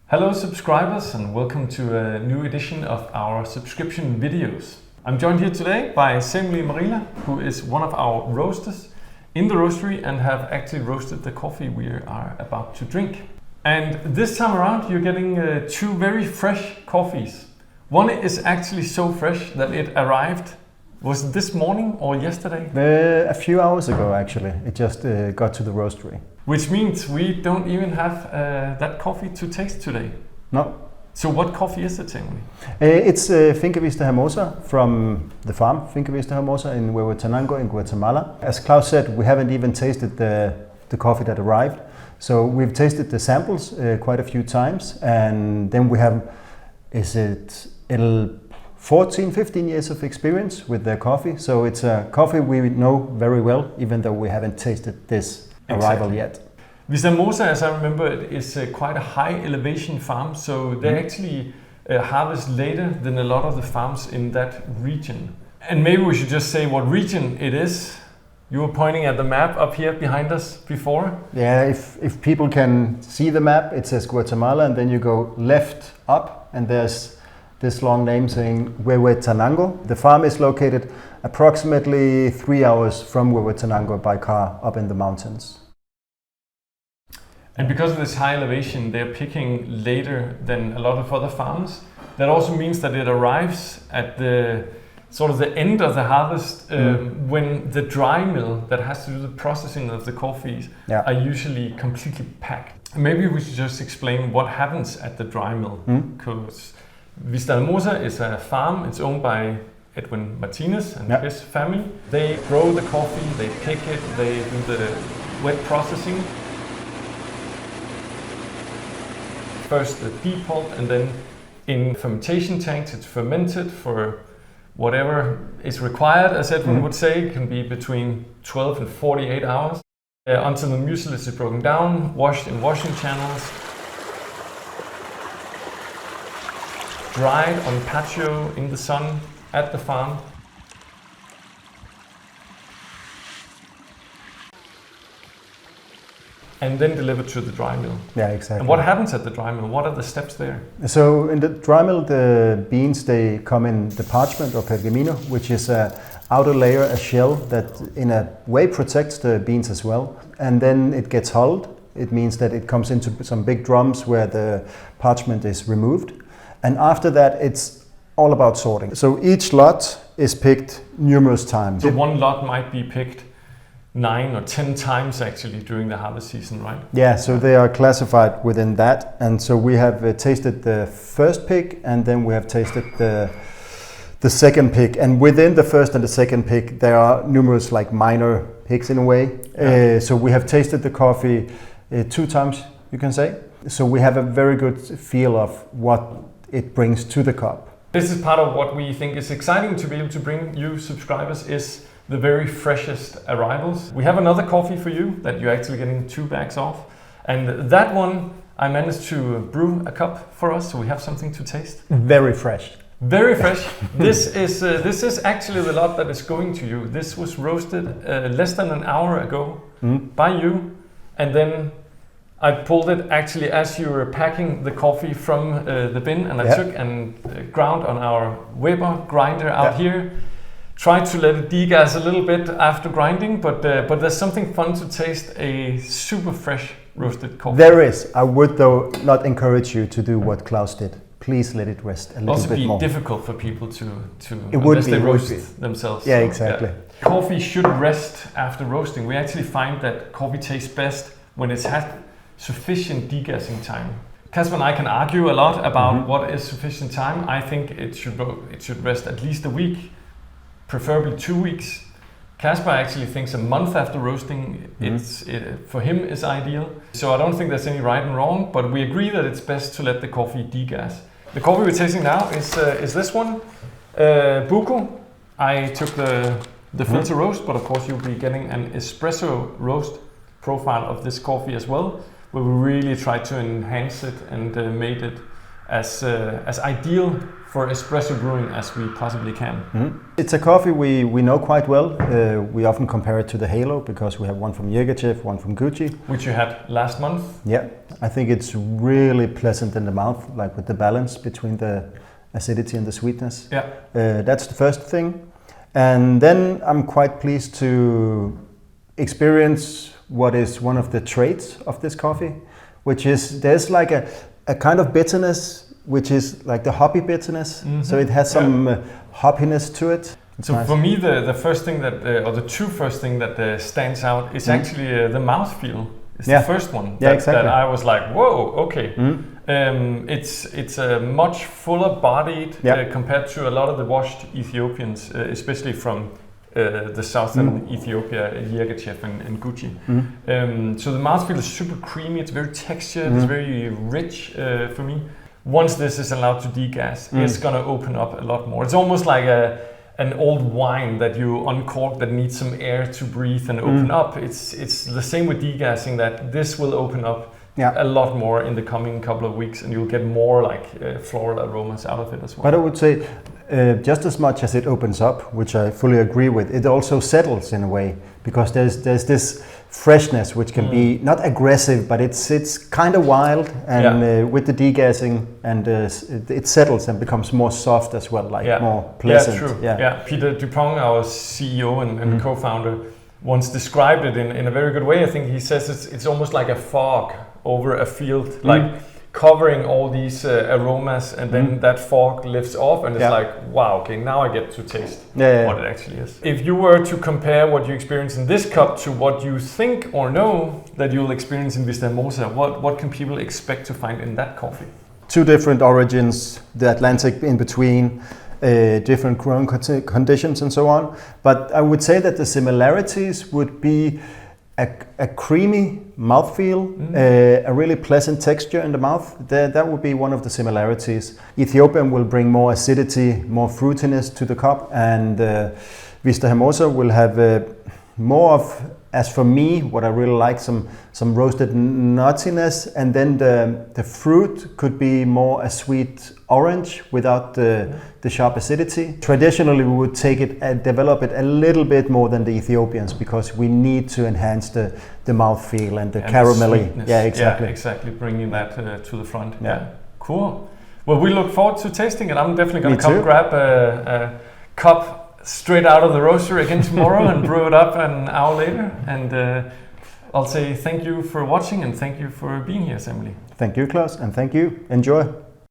Hello subscribers and welcome to a new edition of our subscription videos. I'm joined here today by Samuli Marila, who is one of our roasters in the roastery and have actually roasted the coffee we are about to drink. And this time around you're getting two very fresh coffees. One is actually so fresh that it arrived, was it this morning or yesterday? A few hours ago actually, it just got to the roastery. Which means we don't even have that coffee to taste today. No. So what coffee is it, Samuli? It's Vista Hermosa from the farm, Vista Hermosa in Huehuetenango in Guatemala. As Klaus said, we haven't even tasted the coffee that arrived. So we've tasted the samples quite a few times, and then we have, 14, 15 years of experience with the coffee. So it's a coffee we know very well, even though we haven't tasted this arrival yet. Vista Hermosa, as I remember it, is quite a high elevation farm, so they actually harvest later than a lot of the farms in that region. And maybe we should just say what region it is. You were pointing at the map up here behind us before. Yeah, if people can see the map, it says Guatemala, and then you go left up and there's this long name saying Huehuetenango. The farm is located approximately 3 hours from Huehuetenango by car up in the mountains. And because of this high elevation, they're picking later than a lot of other farms. That also means that it arrives at the sort of the end of the harvest when the dry mill that has to do the processing of the coffees are usually completely packed. Maybe we should just explain what happens at the dry mill, because Vista Hermosa is a farm. It's owned by Edwin Martinez and his family. They grow the coffee, they pick it, they do the wet processing. First the depulp, and then in fermentation tanks it's fermented for whatever is required, as Edwin would say. It can be between 12 and 48 hours until the mucilage is broken down, washed in washing channels, dried on patio in the sun at the farm. And then delivered to the dry mill. Yeah, exactly. And what happens at the dry mill? What are the steps there? So in the dry mill, the beans, they come in the parchment or pergamino, which is an outer layer, a shell that in a way protects the beans as well. And then it gets hulled. It means that it comes into some big drums where the parchment is removed. And after that, it's all about sorting. So each lot is picked numerous times. So one lot might be picked 9 or 10 times actually during the harvest season, right? Yeah, so they are classified within that. And so we have tasted the first pick, and then we have tasted the second pick. And within the first and the second pick, there are numerous like minor picks in a way. Yeah. So we have tasted the coffee 2 times, you can say. So we have a very good feel of what it brings to the cup. This is part of what we think is exciting to be able to bring you subscribers, is the very freshest arrivals. We have another coffee for you that you're actually getting 2 bags of. And that one, I managed to brew a cup for us, so we have something to taste. Very fresh. Very fresh. This is actually the lot that is going to you. This was roasted less than an hour ago by you. And then I pulled it actually as you were packing the coffee from the bin, and I took and ground on our Weber grinder out here. Tried to let it degas a little bit after grinding, but there's something fun to taste a super fresh roasted coffee. There is. I would though not encourage you to do what Klaus did. Please let it rest a little bit more. Also be difficult for people to it would be, they roast themselves. Yeah, exactly. Yeah. Coffee should rest after roasting. We actually find that coffee tastes best when it's had sufficient degassing time. Kasper and I can argue a lot about what is sufficient time. I think it should rest at least a week, preferably 2 weeks. Kasper actually thinks a month after roasting for him is ideal. So I don't think there's any right and wrong, but we agree that it's best to let the coffee degas. The coffee we're tasting now is this one, Buku. I took the filter roast, but of course you'll be getting an espresso roast profile of this coffee as well, where we really tried to enhance it and made it as ideal for espresso brewing as we possibly can. It's a coffee we know quite well. We often compare it to the Halo because we have one from Jägerchef, one from Gucci. Which you had last month. Yeah, I think it's really pleasant in the mouth, like with the balance between the acidity and the sweetness. Yeah. That's the first thing. And then I'm quite pleased to experience what is one of the traits of this coffee, which is there's like a kind of bitterness, which is like the hoppy bitterness. So it has some hoppiness to it. It's so nice. For me, the first thing that, or the two first thing that stands out is actually the mouthfeel. It's the first one that I was like, whoa, okay. It's a much fuller bodied compared to a lot of the washed Ethiopians, especially from the southern Ethiopia, Jägerchef and Gucci. So the mouthfeel is super creamy, it's very textured, it's very rich for me. Once this is allowed to degas, it's gonna open up a lot more. It's almost like an old wine that you uncork that needs some air to breathe and open up. It's the same with degassing, that this will open up a lot more in the coming couple of weeks, and you'll get more like floral aromas out of it as well. But I would say just as much as it opens up, which I fully agree with, it also settles in a way, because there's this freshness which can be not aggressive, but it's kind of wild, and with the degassing, and it settles and becomes more soft as well, like more pleasant. Yeah, true. Yeah. Peter Dupont, our CEO and co-founder, once described it in a very good way. I think he says it's almost like a fog over a field, like covering all these aromas, and then that fog lifts off, and it's like, wow, okay, now I get to taste what it actually is. If you were to compare what you experience in this cup to what you think or know that you'll experience in Vista Hermosa, what can people expect to find in that coffee? Two different origins, the Atlantic in between, different growing conditions and so on. But I would say that the similarities would be a creamy mouthfeel, a really pleasant texture in the mouth. That would be one of the similarities. Ethiopian will bring more acidity, more fruitiness to the cup, and Vista Hermosa will have more of, as for me, what I really like, some roasted nuttiness, and then the fruit could be more a sweet orange without the sharp acidity. Traditionally, we would take it and develop it a little bit more than the Ethiopians, because we need to enhance the mouthfeel and the caramelly. Yeah, exactly. Bringing that to the front. Yeah, cool. Well, we look forward to tasting it. I'm definitely going to come grab a cup straight out of the roaster again tomorrow and brew it up an hour later. And I'll say thank you for watching, and thank you for being here, Samuli. Thank you, Klaus, and thank you. Enjoy.